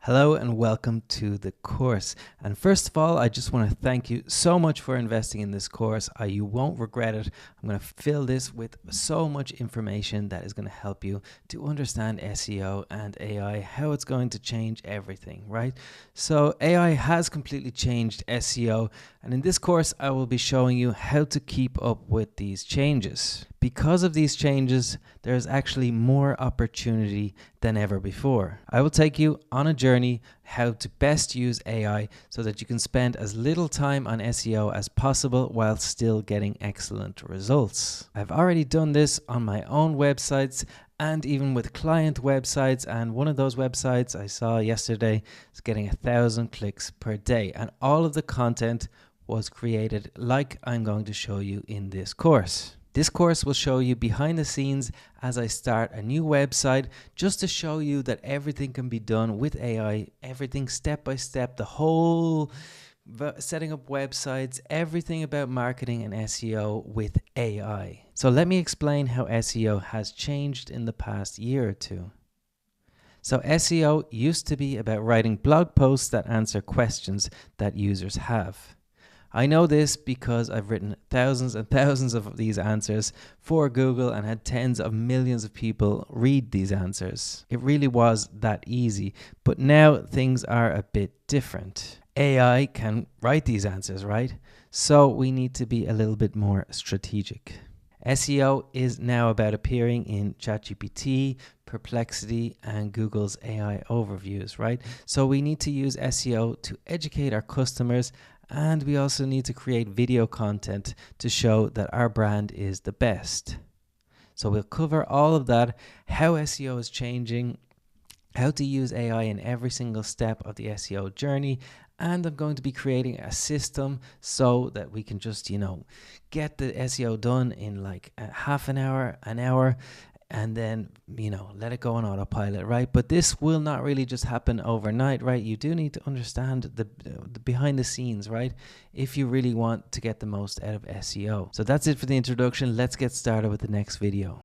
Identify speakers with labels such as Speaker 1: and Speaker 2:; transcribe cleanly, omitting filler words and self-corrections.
Speaker 1: Hello and welcome to the course. And first of all, I just want to thank you so much for investing in this course. You won't regret it. I'm going to fill this with so much information that is going to help you to understand SEO and AI, how it's going to change everything, right? So AI has completely changed SEO, and in this course, I will be showing you how to keep up with these changes. Because of these changes, there is actually more opportunity than ever before. I will take you on a journey how to best use AI so that you can spend as little time on SEO as possible while still getting excellent results. I've already done this on my own websites and even with client websites, and one of those websites I saw yesterday is getting 1,000 clicks per day, and all of the content was created like I'm going to show you in this course. This course will show you behind the scenes as I start a new website, just to show you that everything can be done with AI, everything step by step, the whole setting up websites, everything about marketing and SEO with AI. So let me explain how SEO has changed in the past year or two. So SEO used to be about writing blog posts that answer questions that users have. I know this because I've written thousands and thousands of these answers for Google and had tens of millions of people read these answers. It really was that easy, but now things are a bit different. AI can write these answers, right? So we need to be a little bit more strategic. SEO is now about appearing in ChatGPT, Perplexity, and Google's AI overviews, right? So we need to use SEO to educate our customers, and we also need to create video content to show that our brand is the best. So we'll cover all of that, how SEO is changing, how to use AI in every single step of the SEO journey, and I'm going to be creating a system so that we can just, get the SEO done in like half an hour, and then, let it go on autopilot, right? But this will not really just happen overnight, right? You do need to understand the behind the scenes, right? If you really want to get the most out of SEO. So that's it for the introduction. Let's get started with the next video.